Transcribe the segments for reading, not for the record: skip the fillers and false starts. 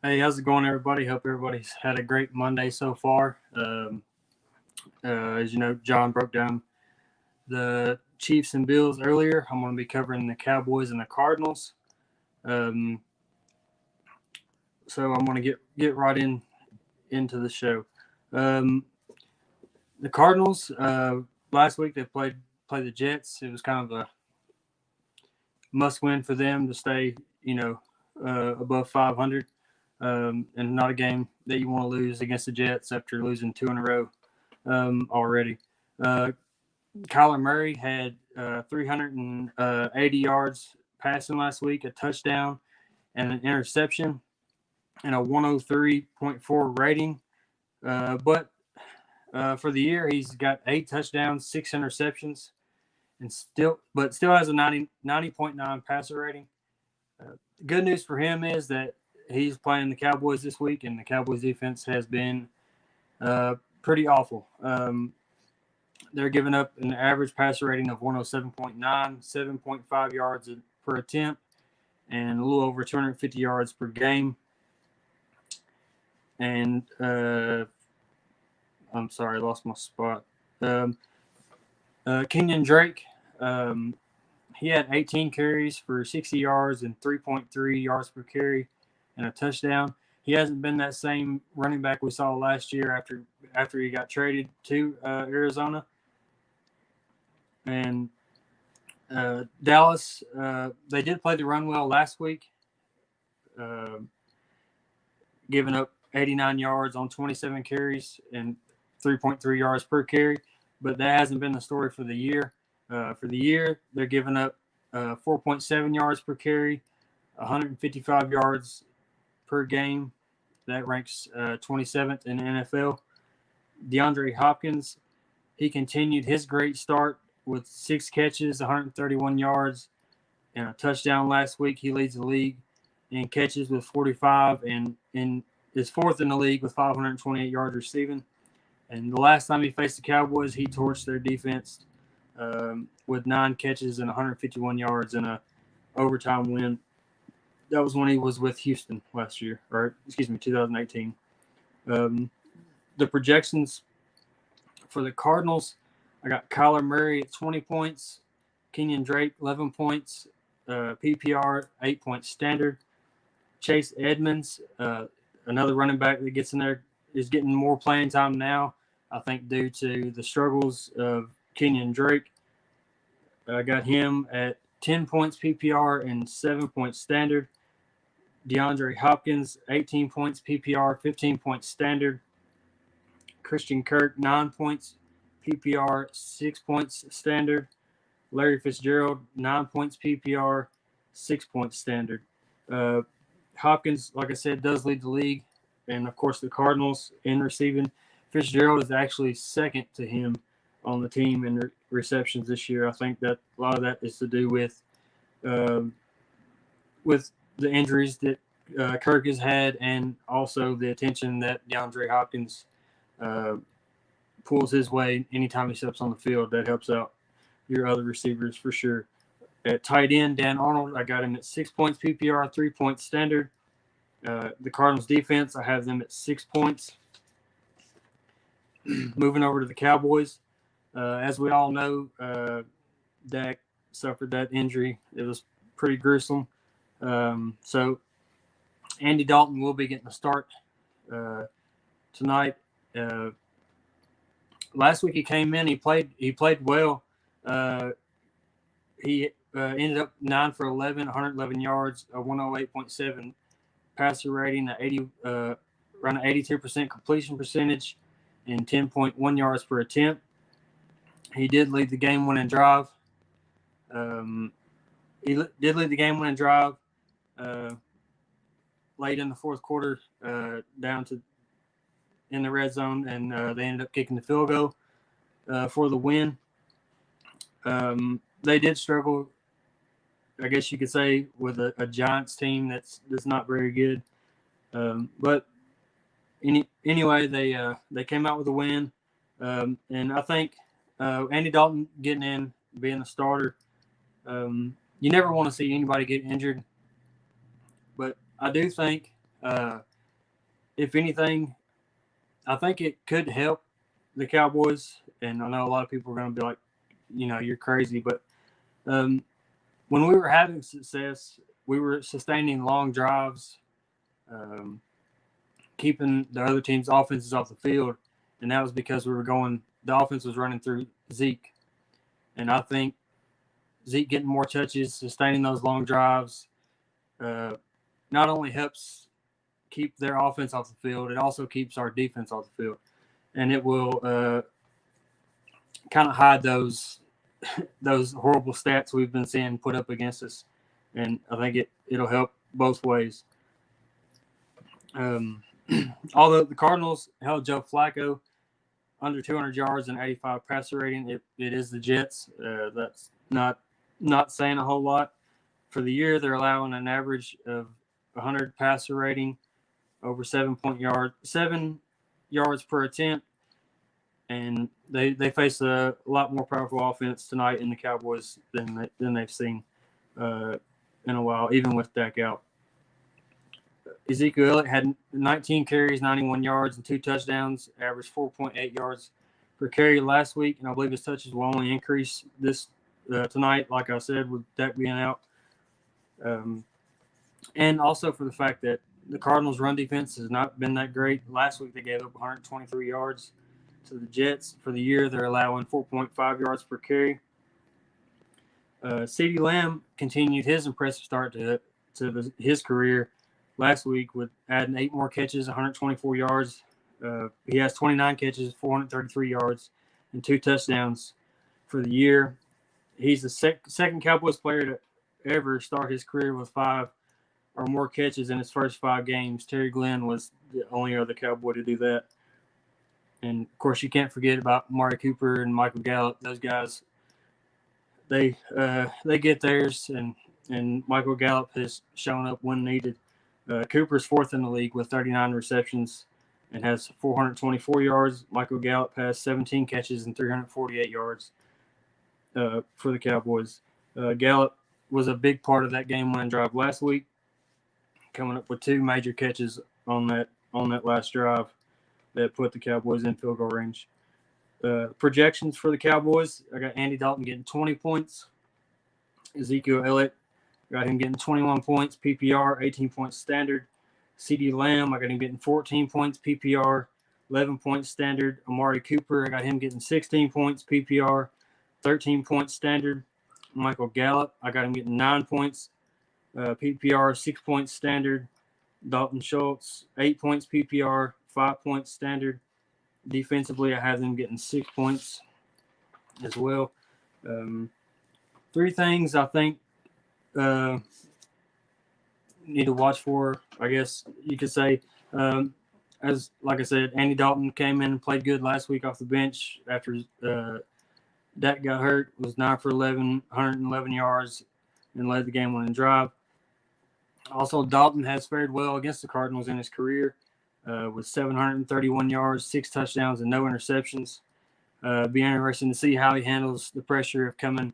Hey, how's it going, everybody? Hope everybody's had a great Monday so far. As you know, John broke down the Chiefs and Bills earlier. I'm going to be covering the Cowboys and the Cardinals. Um, so I'm going to get right into the show. Um, the Cardinals last week they played the Jets. It was kind of a must win for them to stay, above 500. And not a game that you want to lose against the Jets after losing two in a row already. Uh, Kyler Murray had 380 yards passing last week, a touchdown, and an interception, and a 103.4 rating. But for the year, he's got 8 touchdowns, 6 interceptions, and still has a 90.9 passer rating. Good news for him is that he's playing the Cowboys this week, and the Cowboys defense has been pretty awful. They're giving up an average passer rating of 107.9, 7.5 yards per attempt, and a little over 250 yards per game. And I'm sorry, I lost my spot. Kenyon Drake, he had 18 carries for 60 yards and 3.3 yards per carry and a touchdown. He hasn't been that same running back we saw last year after he got traded to Arizona. And Dallas, they did play the run well last week, uh, giving up 89 yards on 27 carries and 3.3 yards per carry. But that hasn't been the story for the year. For the year, they're giving up 4.7 yards per carry, 155 yards per game. That ranks 27th in the NFL. DeAndre Hopkins, he continued his great start with 6 catches, 131 yards, and a touchdown last week. He leads the league in catches with 45 and is fourth in the league with 528 yards receiving. And the last time he faced the Cowboys, he torched their defense with 9 catches and 151 yards in a overtime win. That was when he was with Houston last year, or excuse me, 2018. The projections for the Cardinals, I got Kyler Murray at 20 points, Kenyon Drake 11 points, PPR 8 points standard. Chase Edmonds, another running back that gets in there, is getting more playing time now. I think due to the struggles of Kenyon Drake. I got him at 10 points PPR and 7 points standard. DeAndre Hopkins, 18 points PPR, 15 points standard. Christian Kirk, 9 points PPR, 6 points standard. Larry Fitzgerald, 9 points PPR, 6 points standard. Uh, Hopkins, like I said, does lead the league. And, of course, the Cardinals in receiving. Fitzgerald is actually second to him on the team in receptions this year. I think that a lot of that is to do with the injuries that Kirk has had, and also the attention that DeAndre Hopkins uh, pulls his way anytime he steps on the field. That helps out your other receivers for sure. At tight end, Dan Arnold, I got him at 6 points PPR, 3 points standard. The Cardinals defense, I have them at 6 points. Moving over to the Cowboys, as we all know, Dak suffered that injury. It was pretty gruesome. So Andy Dalton will be getting a start tonight. Last week he came in. He played well. He ended up 9 for 11, 111 yards, a 108.7 passer rating, around an 82% completion percentage, and 10.1 yards per attempt. He did lead the game-winning drive. Did lead the game-winning drive late in the fourth quarter, down to in the red zone, and they ended up kicking the field goal for the win. They did struggle, I guess you could say, with a Giants team that's not very good. But anyway, they came out with a win, and I think Andy Dalton getting in, being the starter. You never want to see anybody get injured, but I do think if anything, I think it could help the Cowboys. And I know a lot of people are going to be like, you're crazy. But when we were having success, we were sustaining long drives, keeping the other team's offenses off the field. And that was because the offense was running through Zeke. And I think Zeke getting more touches, sustaining those long drives, not only helps keep their offense off the field, it also keeps our defense off the field. And it will kind of hide those horrible stats we've been seeing put up against us. And I think it'll help both ways. Although the Cardinals held Joe Flacco under 200 yards and 85 passer rating, it is the Jets. That's not saying a whole lot. For the year, they're allowing an average of 100 passer rating, over 7 yards per attempt, and they face a lot more powerful offense tonight in the Cowboys than they've seen in a while, even with Dak out. Ezekiel Elliott had 19 carries, 91 yards, and 2 touchdowns, averaged 4.8 yards per carry last week, and I believe his touches will only increase this tonight, like I said, with Dak being out. And also for the fact that the Cardinals' run defense has not been that great. Last week they gave up 123 yards to the Jets. For the year, they're allowing 4.5 yards per carry. CeeDee Lamb continued his impressive start to his career last week with adding 8 more catches, 124 yards. He has 29 catches, 433 yards, and 2 touchdowns for the year. He's the second Cowboys player to ever start his career with 5 or more catches in his first 5 games. Terry Glenn was the only other Cowboy to do that. And, of course, you can't forget about Amari Cooper and Michael Gallup. Those guys, they get theirs, and Michael Gallup has shown up when needed. Cooper's 4th in the league with 39 receptions and has 424 yards. Michael Gallup has 17 catches and 348 yards for the Cowboys. Gallup was a big part of that game-winning drive last week, coming up with 2 major catches on that last drive that put the Cowboys in field goal range. Projections for the Cowboys, I got Andy Dalton getting 20 points. Ezekiel Elliott, got him getting 21 points, PPR, 18 points standard. CeeDee Lamb, I got him getting 14 points, PPR, 11 points standard. Amari Cooper, I got him getting 16 points, PPR, 13 points standard. Michael Gallup, I got him getting 9 points, PPR, 6 points standard. Dalton Schultz, 8 points, PPR, 5 points standard. Defensively, I have them getting 6 points as well. 3 things I think need to watch for, I guess you could say. As like I said, Andy Dalton came in and played good last week off the bench after Dak got hurt. Was 9 for 11, 111 yards, and led the game-winning drive. Also, Dalton has fared well against the Cardinals in his career with 731 yards, 6 touchdowns, and no interceptions. Be interesting to see how he handles the pressure of coming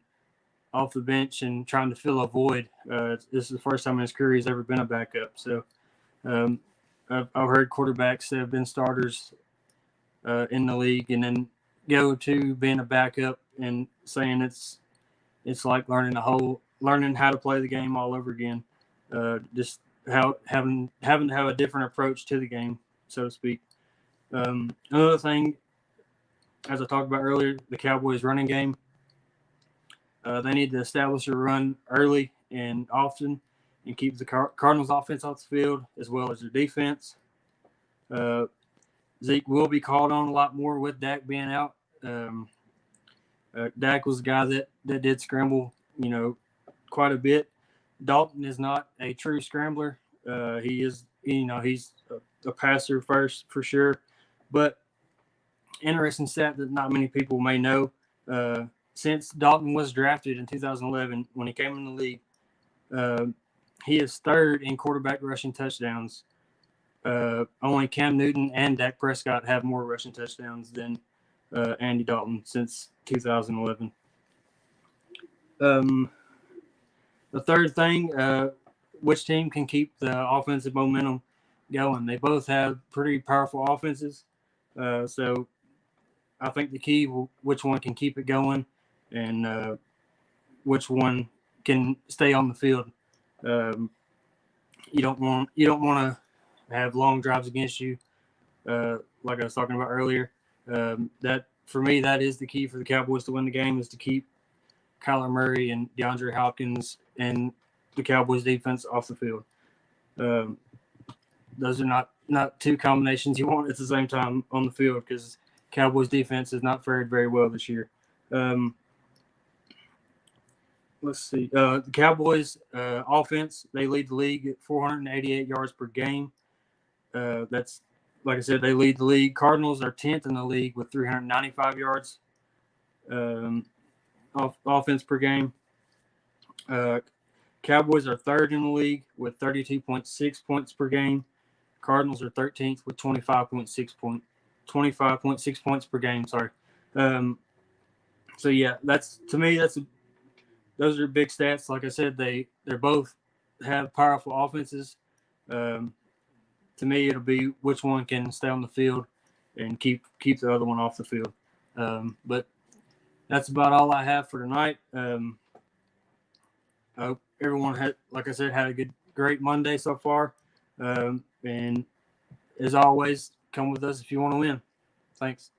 off the bench and trying to fill a void. This is the first time in his career he's ever been a backup. So I've heard quarterbacks that have been starters in the league and then go to being a backup and saying it's like learning how to play the game all over again. Just having to have a different approach to the game, so to speak. Another thing, as I talked about earlier, the Cowboys' running game. They need to establish a run early and often and keep the Cardinals' offense off the field as well as their defense. Zeke will be called on a lot more with Dak being out. Dak was a guy that did scramble, quite a bit. Dalton is not a true scrambler. He is, he's a passer first for sure. But interesting stat that not many people may know. Since Dalton was drafted in 2011, when he came in the league, he is 3rd in quarterback rushing touchdowns. Only Cam Newton and Dak Prescott have more rushing touchdowns than Andy Dalton since 2011. The third thing, which team can keep the offensive momentum going. They both have pretty powerful offenses. So I think the key will which one can keep it going and which one can stay on the field. Um, you don't want to have long drives against you, like I was talking about earlier. That for me, that is the key for the Cowboys to win the game is to keep Kyler Murray and DeAndre Hopkins and the Cowboys defense off the field. Um, those are not two combinations you want at the same time on the field because Cowboys defense has not fared very well this year. Um, let's see. The Cowboys offense, they lead the league at 488 yards per game. That's like I said, they lead the league. Cardinals are 10th in the league with 395 yards offense per game. Cowboys are third in the league with 32.6 points per game. Cardinals are 13th with 25.6 points per game. Sorry. So yeah, that's to me those are big stats. Like I said, they're both have powerful offenses. To me, it'll be which one can stay on the field and keep the other one off the field. But that's about all I have for tonight. I hope everyone had, like I said, had a great Monday so far. And as always, come with us if you want to win. Thanks.